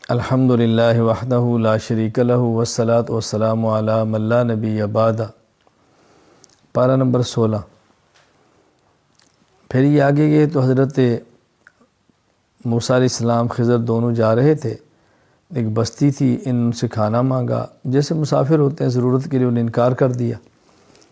الحمد للہ وحدہ لا شریک لہ والصلاۃ والسلام علی من لا نبی بعدہ۔ پارہ نمبر 16۔ پھر یہ آگے گئے تو حضرت موسیٰ علیہ السلام خضر دونوں جا رہے تھے، ایک بستی تھی، ان سے کھانا مانگا، جیسے مسافر ہوتے ہیں ضرورت کے لیے انہیں انکار کر دیا،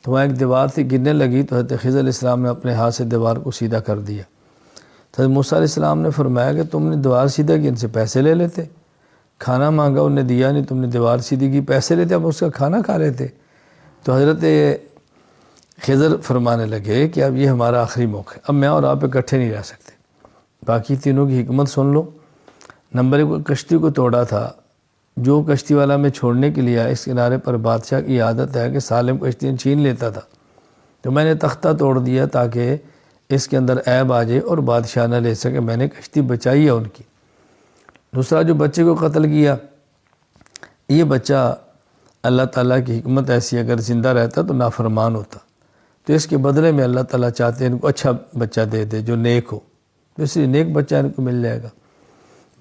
تو وہاں ایک دیوار تھی گرنے لگی تو حضرت خضر علیہ السلام نے اپنے ہاتھ سے دیوار کو سیدھا کر دیا۔ حضرت موسیٰ علیہ السلام نے فرمایا کہ تم نے دیوار سیدھا کی، ان سے پیسے لے لیتے، کھانا مانگا انہیں دیا نہیں، تم نے دیوار سیدھی کی، پیسے لیتے اب اس کا کھانا کھا لیتے۔ تو حضرت خضر فرمانے لگے کہ اب یہ ہمارا آخری موقع ہے، اب میں اور آپ اکٹھے نہیں رہ سکتے۔ باقی تینوں کی حکمت سن لو۔ نمبر 1، کشتی کو توڑا تھا، جو کشتی والا میں چھوڑنے کے لیے آیا، اس کنارے پر بادشاہ کی عادت ہے کہ سالم کشتیاں چھین لیتا تھا، تو میں نے تختہ توڑ دیا تاکہ اس کے اندر عیب آ جائے اور بادشاہ نہ لے سکے، میں نے کشتی بچائی ہے ان کی۔ دوسرا، جو بچے کو قتل کیا، یہ بچہ اللہ تعالیٰ کی حکمت ایسی، اگر زندہ رہتا تو نافرمان ہوتا، تو اس کے بدلے میں اللہ تعالیٰ چاہتے ہیں ان کو اچھا بچہ دے دے جو نیک ہو، تو اس لیے نیک بچہ ان کو مل جائے گا۔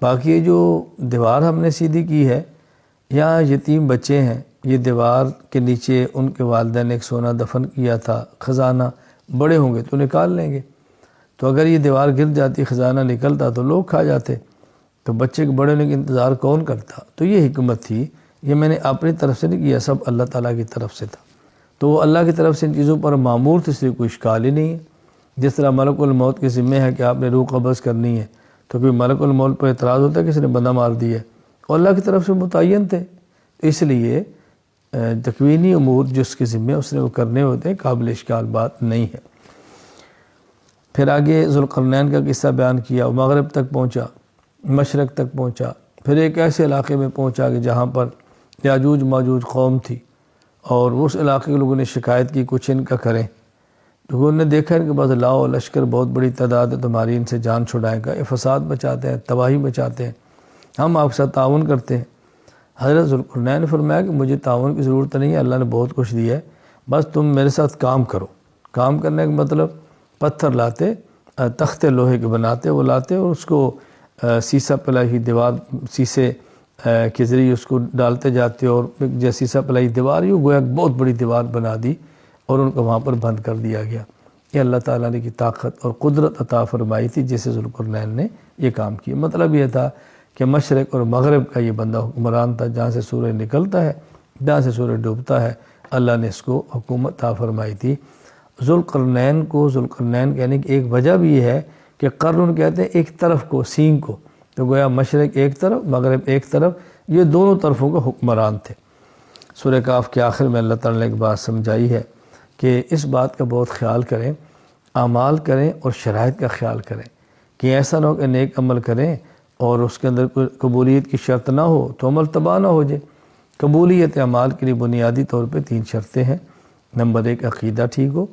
باقی جو دیوار ہم نے سیدھی کی ہے، یہاں یتیم بچے ہیں، یہ دیوار کے نیچے ان کے والدین نے ایک سونا دفن کیا تھا، خزانہ، بڑے ہوں گے تو نکال لیں گے، تو اگر یہ دیوار گر جاتی، خزانہ نکلتا تو لوگ کھا جاتے، تو بچے کے بڑے ہونے کا انتظار کون کرتا؟ تو یہ حکمت تھی، یہ میں نے اپنی طرف سے نہیں کیا، سب اللہ تعالیٰ کی طرف سے تھا، تو وہ اللہ کی طرف سے ان چیزوں پر معمور تھا، اس لیے کوئی اشکال ہی نہیں ہے۔ جس طرح ملک الموت کے ذمہ ہے کہ آپ نے روح قبض کرنی ہے، تو کوئی ملک الموت پر اعتراض ہوتا ہے کہ کسی نے بندہ مار دیا ہے، اور اللہ کی طرف سے متعین تھے، اس لیے تکوینی امور جس کے ذمہ اس نے وہ کرنے ہوتے ہیں، قابل اشکال بات نہیں ہے۔ پھر آگے ذوالقرنین کا قصہ بیان کیا، وہ مغرب تک پہنچا، مشرق تک پہنچا، پھر ایک ایسے علاقے میں پہنچا کہ جہاں پر یاجوج ماجوج قوم تھی، اور اس علاقے کے لوگوں نے شکایت کی کچھ ان کا کریں، تو انہوں نے دیکھا ان کے پاس لاؤ لشکر بہت بڑی تعداد ہے، تمہاری ان سے جان چھڑائیں گا، یہ فساد بچاتے ہیں، تباہی بچاتے ہیں، ہم آپ کے ساتھ تعاون کرتے ہیں۔ حضرت ذوالقرنین نے فرمایا کہ مجھے تعاون کی ضرورت نہیں ہے، اللہ نے بہت کچھ دیا ہے، بس تم میرے ساتھ کام کرو۔ کام کرنے کا مطلب پتھر لاتے، تختے لوہے کے بناتے، وہ لاتے اور اس کو سیسہ پلائی دیوار، سیسے کے ذریعے اس کو ڈالتے جاتے، اور جیسے سیسہ پلائی دیوار ہی گویا بہت بڑی دیوار بنا دی اور ان کو وہاں پر بند کر دیا گیا۔ یہ اللہ تعالیٰ نے کی طاقت اور قدرت عطا فرمائی تھی جس سے ذوالقرنین نے یہ کام کیا۔ مطلب یہ تھا کہ مشرق اور مغرب کا یہ بندہ حکمران تھا، جہاں سے سورج نکلتا ہے جہاں سے سورج ڈوبتا ہے، اللہ نے اس کو حکومت عطا فرمائی تھی۔ ذوالقرنین کو ذوالقرنین کہنے کی ایک وجہ بھی یہ ہے کہ قرن کہتے ہیں ایک طرف کو، سینگ کو، تو گویا مشرق ایک طرف مغرب ایک طرف، یہ دونوں طرفوں کا حکمران تھے۔ سورہ کاف کے آخر میں اللہ تعالیٰ نے ایک بات سمجھائی ہے کہ اس بات کا بہت خیال کریں، اعمال کریں اور شرائط کا خیال کریں، کہ ایسا نہ ہو کہ نیک عمل کریں اور اس کے اندر کوئی قبولیت کی شرط نہ ہو تو عمل تباہ نہ ہو جائے۔ قبولیت اعمال کے لیے بنیادی طور پہ 3 شرطیں ہیں۔ نمبر 1، عقیدہ ٹھیک ہو،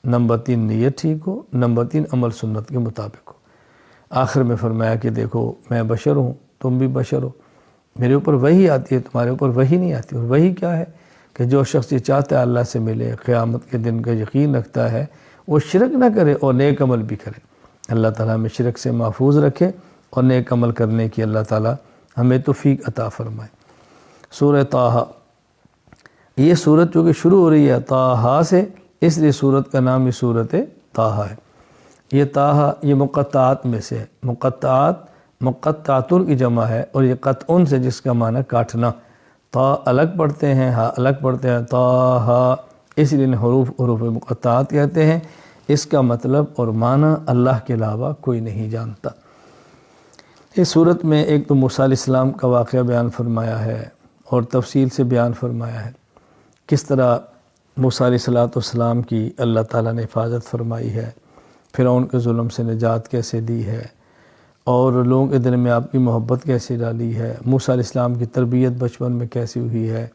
نمبر 3، نیت ٹھیک ہو، نمبر 3، عمل سنت کے مطابق ہو۔ آخر میں فرمایا کہ دیکھو میں بشر ہوں، تم بھی بشر ہو، میرے اوپر وحی آتی ہے، تمہارے اوپر وحی نہیں آتی۔ اور وحی کیا ہے کہ جو شخص یہ چاہتا ہے اللہ سے ملے، قیامت کے دن کا یقین رکھتا ہے، وہ شرک نہ کرے اور نیک عمل بھی کرے۔ اللہ تعالیٰ ہمیں شرک سے محفوظ رکھے اور نیک عمل کرنے کی اللہ تعالیٰ ہمیں توفیق عطا فرمائے۔ سورہ طٰہٰ، یہ سورت چونکہ شروع ہو رہی ہے طٰہٰ سے، اس لیے سورت کا نام ہی سورت طٰہٰ ہے۔ یہ طٰہٰ یہ مقطعات میں سے ہے، مقطعاتن کی جمع ہے، اور یہ قطعن سے جس کا معنی کاٹنا، طا الگ پڑھتے ہیں، ہاں الگ پڑھتے ہیں، طٰہٰ، اس لیے حروف مقطعات کہتے ہیں۔ اس کا مطلب اور معنی اللہ کے علاوہ کوئی نہیں جانتا۔ اس صورت میں ایک تو موسیٰ علیہ السلام کا واقعہ بیان فرمایا ہے اور تفصیل سے بیان فرمایا ہے، کس طرح موسیٰ علیہ السلام کی اللہ تعالیٰ نے حفاظت فرمائی ہے، فرعون کے ظلم سے نجات کیسے دی ہے، اور لوگوں کے دل میں آپ کی محبت کیسے ڈالی ہے، موسیٰ علیہ السلام کی تربیت بچپن میں کیسی ہوئی ہے،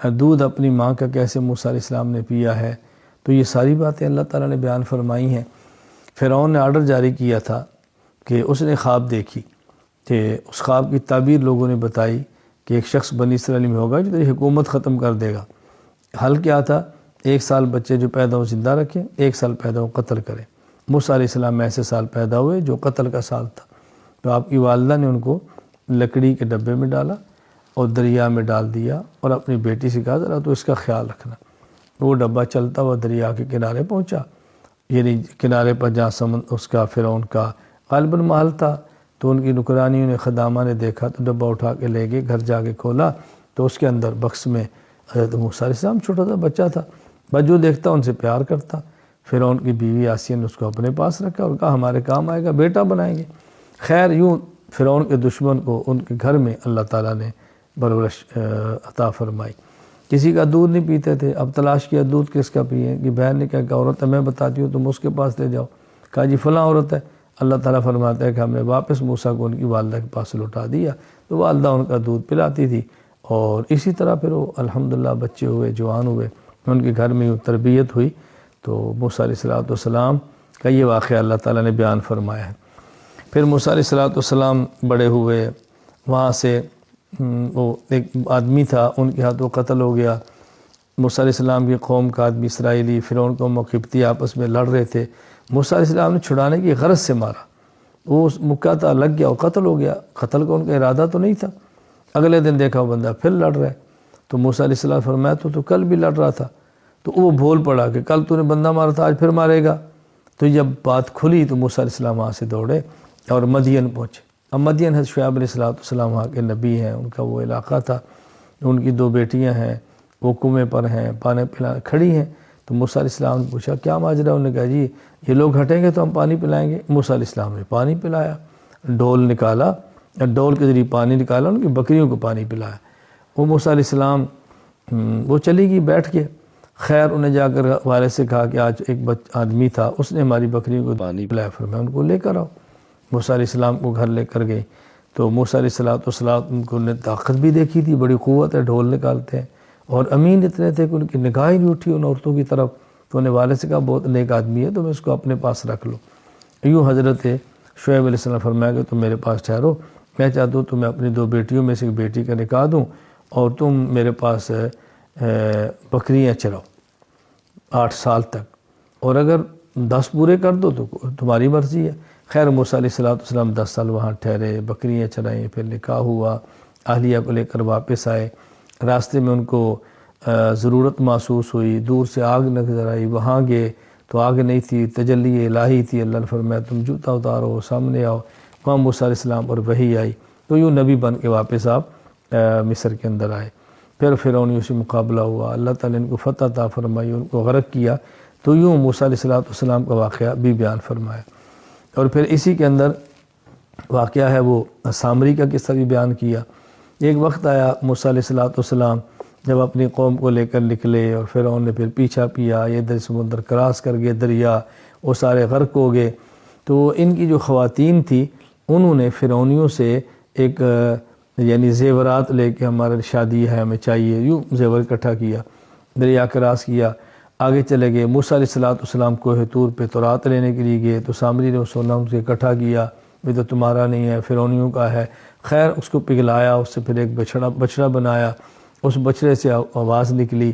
دودھ اپنی ماں کا کیسے موسیٰ علیہ السلام نے پیا ہے، تو یہ ساری باتیں اللہ تعالیٰ نے بیان فرمائی ہیں۔ فرعون نے آرڈر جاری کیا تھا کہ اس نے خواب دیکھی، کہ اس خواب کی تعبیر لوگوں نے بتائی کہ ایک شخص بنی اسرائیل میں ہوگا جو تیری حکومت ختم کر دے گا۔ حل کیا تھا؟ 1 سال بچے جو پیدا ہو زندہ رکھیں، 1 سال پیدا ہو قتل کریں۔ موسیٰ علیہ السلام میں ایسے سال پیدا ہوئے جو قتل کا سال تھا، تو آپ کی والدہ نے ان کو لکڑی کے ڈبے میں ڈالا اور دریا میں ڈال دیا، اور اپنی بیٹی سے کہا ذرا تو اس کا خیال رکھنا۔ وہ ڈبہ چلتا ہوا دریا کے کنارے پہنچا، یعنی کنارے پر جہاں اس کا فرعون کا غالباً محل تھا، تو ان کی نوکرانیوں نے، خدامہ نے دیکھا تو ڈبہ اٹھا کے لے گئے، گھر جا کے کھولا تو اس کے اندر بکس میں حضرت موسیٰ علیہ السلام، چھوٹا سا بچہ تھا، بس جو دیکھتا ان سے پیار کرتا۔ فرعون کی بیوی آسیہ نے اس کو اپنے پاس رکھا اور کہا ہمارے کام آئے گا، بیٹا بنائیں گے۔ خیر یوں فرعون کے دشمن کو ان کے گھر میں اللہ تعالیٰ نے پرورش عطا فرمائی۔ کسی کا دودھ نہیں پیتے تھے، اب تلاش کیا دودھ کس کا پئیں، کہ بہن نے کہا کہ عورت ہے، میں بتاتی ہوں تم اس کے پاس لے جاؤ، کہا جی فلاں عورت ہے۔ اللہ تعالیٰ فرماتا ہے کہ ہم نے واپس موسیٰ کو ان کی والدہ کے پاس لوٹا دیا، تو والدہ ان کا دودھ پلاتی تھی، اور اسی طرح پھر وہ الحمدللہ بچے ہوئے، جوان ہوئے، ان کے گھر میں یوں تربیت ہوئی۔ تو موسیٰ علیہ السلام کا یہ واقعہ اللہ تعالیٰ نے بیان فرمایا ہے۔ پھر موسیٰ علیہ السلام بڑے ہوئے، وہاں سے وہ ایک آدمی تھا، ان کے ہاتھوں قتل ہو گیا۔ موسیٰ علیہ السلام کی قوم کا آدمی اسرائیلی، فرعون قوم و قبطی آپس میں لڑ رہے تھے، موسیٰ علیہ السلام نے چھڑانے کی غرض سے مارا، وہ مکہ تھا، لگ گیا، وہ قتل ہو گیا۔ قتل کا ان کا ارادہ تو نہیں تھا۔ اگلے دن دیکھا وہ بندہ پھر لڑ رہا ہے، تو موسیٰ علیہ السلام فرمایا تو کل بھی لڑ رہا تھا، تو وہ بھول پڑا کہ کل تو نے بندہ مارا تھا، آج پھر مارے گا۔ تو جب بات کھلی تو موسیٰ علیہ السلام وہاں سے دوڑے اور مدین پہنچے۔ اب مدین حضرت شعیب علیہ السلام وہاں کے نبی ہیں، ان کا وہ علاقہ تھا، ان کی 2 بیٹیاں ہیں، وہ کنویں پر ہیں، پانی پلا کھڑی ہیں۔ تو موسیٰ علیہ السلام نے پوچھا کیا ماجرا ہے؟ انہوں نے کہا جی یہ لوگ ہٹیں گے تو ہم پانی پلائیں گے۔ موسیٰ علیہ السلام نے پانی پلایا، ڈول نکالا، ڈول کے ذریعے پانی نکالا، ان کی بکریوں کو پانی پلایا۔ وہ موسیٰ علیہ السلام وہ چلی گئی بیٹھ کے۔ خیر انہیں جا کر والد سے کہا کہ آج ایک آدمی تھا، اس نے ہماری بکریوں کو پانی پلایا، فرمایا ان کو لے کر آؤ۔ موسیٰ علیہ السلام کو گھر لے کر گئی تو موسیٰ علیہ السلام کو نے طاقت بھی دیکھی تھی، بڑی قوت ہے، ڈھول نکالتے ہیں، اور امین اتنے تھے کہ ان کی نگاہ ہی نہیں اٹھی ان عورتوں کی طرف۔ تو انہیں والد سے کہا بہت نیک آدمی ہے، تو میں اس کو اپنے پاس رکھ لوں۔ یوں حضرت شعیب علیہ السلام فرمایا کہ تم میرے پاس ٹھہرو، میں چاہتا ہوں تمہیں اپنی 2 بیٹیوں میں سے ایک بیٹی کا نکاح دوں، اور تم میرے پاس بکریاں چراؤ 8 سال تک، اور اگر 10 پورے کر دو تو تمہاری مرضی ہے۔ خیر موسیٰ علیہ السلام 10 سال وہاں ٹھہرے، بکریاں چرائیں، پھر نکاح ہوا، اہلیہ کو لے کر واپس آئے۔ راستے میں ان کو ضرورت محسوس ہوئی، دور سے آگ نظر آئی، وہاں گئے تو آگ نہیں تھی، تجلی الہی تھی۔ اللہ نے فرمایا تم جوتا اتارو، سامنے آؤ، وہاں موسیٰ علیہ السلام پر وحی آئی، تو یوں نبی بن کے واپس آپ مصر کے اندر آئے۔ پھر فرعونیوں سے مقابلہ ہوا، اللہ تعالیٰ نے ان کو فتح عطا فرمائی، ان کو غرق کیا۔ تو یوں موسیٰ علیہ السلام کا واقعہ بھی بیان فرمایا۔ اور پھر اسی کے اندر واقعہ ہے وہ سامری کا قصہ بھی بیان کیا۔ ایک وقت آیا موسیٰ علیہ السلام جب اپنی قوم کو لے کر نکلے، اور فرعون نے پھر پیچھا پیا، یہ در سمندر کراس کر گئے دریا، وہ سارے غرق ہو گئے۔ تو ان کی جو خواتین تھی انہوں نے فرعونیوں سے ایک یعنی زیورات لے کے ہمارا شادی ہے ہمیں چاہیے، یوں زیور اکٹھا کیا، دریا کراس کیا، آگے چلے گئے۔ موسیٰ علیہ السلام کوہ طور پہ تورات لینے کے لیے گئے، تو سامری نے سونا ان سے اکٹھا کیا، یہ تو تمہارا نہیں ہے، فرعونیوں کا ہے۔ خیر اس کو پگھلایا، اس سے پھر ایک بچڑا بنایا، اس بچڑے سے آواز نکلی۔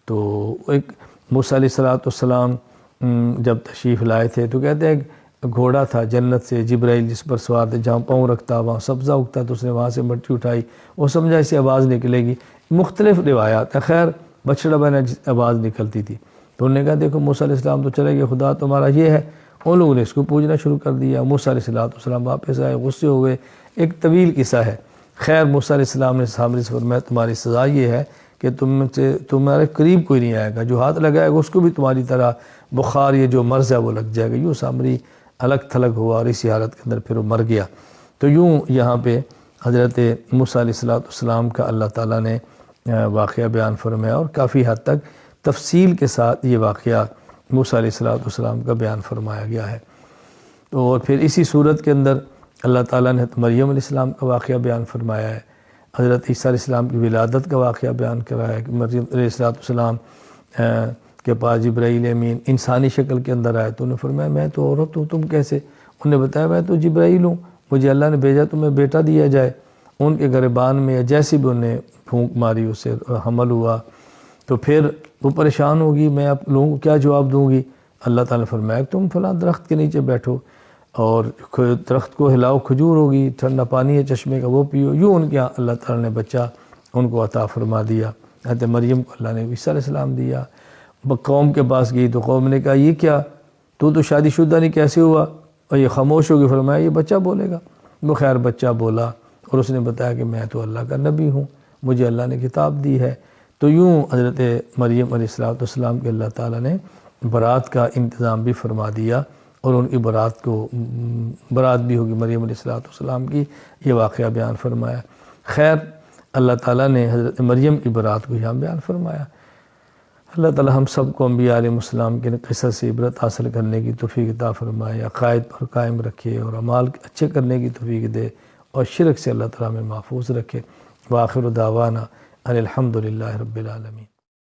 تو ایک موسیٰ علیہ السلام جب تشریف لائے تھے تو کہتے ہیں گھوڑا تھا جنت سے، جبرائیل جس پر سوار تھے، جہاں پاؤں رکھتا وہاں سبزہ اگتا، تو اس نے وہاں سے مٹی اٹھائی، وہ سمجھا اسے آواز نکلے گی۔ مختلف روایات ہیں، خیر بچڑا بنا آواز نکلتی تھی۔ تو انہوں نے کہا دیکھو موسیٰ علیہ السلام تو چلے گئے، خدا تمہارا یہ ہے۔ ان لوگوں نے اس کو پوجنا شروع کر دیا۔ موسیٰ علیہ السلام واپس آئے، غصے ہوئے، ایک طویل قصہ ہے۔ خیر موسیٰ علیہ السلام نے سامری سے فرمایا تمہاری سزا یہ ہے کہ تمہارے قریب کوئی نہیں آئے گا، جو ہاتھ لگائے گا اس کو بھی تمہاری طرح بخار یہ جو مرض ہے وہ لگ جائے گا۔ یوں سامری الگ تھلگ ہوا، اور اسی حالت کے اندر پھر وہ مر گیا۔ تو یوں یہاں پہ حضرت موسیٰ علیہ السلام کا اللہ تعالیٰ نے واقعہ بیان فرمایا، اور کافی حد تک تفصیل کے ساتھ یہ واقعہ موسیٰ علیہ السلام کا بیان فرمایا گیا ہے۔ اور پھر اسی صورت کے اندر اللہ تعالیٰ نے مریم علیہ السلام کا واقعہ بیان فرمایا ہے، حضرت عیسیٰ علیہ السلام کی ولادت کا واقعہ بیان کرایا ہے کہ مریم علیہ السلام کے پاس جبرائیل امین انسانی شکل کے اندر آئے، تو انہوں نے فرمایا میں تو عورت ہوں، تم کیسے؟ انہوں نے بتایا میں تو جبرائیل ہوں، مجھے اللہ نے بھیجا تمہیں بیٹا دیا جائے۔ ان کے گریبان میں جیسی بھی انہیں پھونک ماری اس سے حمل ہوا۔ تو پھر وہ پریشان ہوگی، میں آپ لوگوں کو کیا جواب دوں گی؟ اللہ تعالیٰ نے فرمایا تم فلاں درخت کے نیچے بیٹھو، اور درخت کو ہلاؤ کھجور ہوگی، ٹھنڈا پانی ہے چشمے کا وہ پیو، یوں ان کے یہاں اللہ تعالیٰ نے بچہ ان کو عطا فرما دیا۔ حضرت مریم کو اللہ نے عیسیٰ علیہ السلام دیا۔ قوم کے پاس گئی تو قوم نے کہا یہ کیا، تو شادی شدہ نہیں، کیسے ہوا؟ اور یہ خاموش ہو گئی، فرمایا یہ بچہ بولے گا۔ وہ خیر بچہ بولا اور اس نے بتایا کہ میں تو اللہ کا نبی ہوں، مجھے اللہ نے کتاب دی ہے۔ تو یوں حضرت مریم علیہ السلام کے اللہ تعالیٰ نے برات کا انتظام بھی فرما دیا، اور ان کی برات بھی ہوگی مریم علیہ السلام کی، یہ واقعہ بیان فرمایا۔ خیر اللہ تعالیٰ نے حضرت مریم کی برات کو یہاں بیان فرمایا۔ اللہ تعالیٰ ہم سب کو انبیاء علیہ السلام کے قصص سے عبرت حاصل کرنے کی توفیق عطا فرمائے، عقائد پر قائم رکھے اور اعمال اچھے کرنے کی توفیق دے، اور شرک سے اللہ تعالیٰ میں محفوظ رکھے۔ وآخر دعوانا ان الحمد للہ رب العالمین۔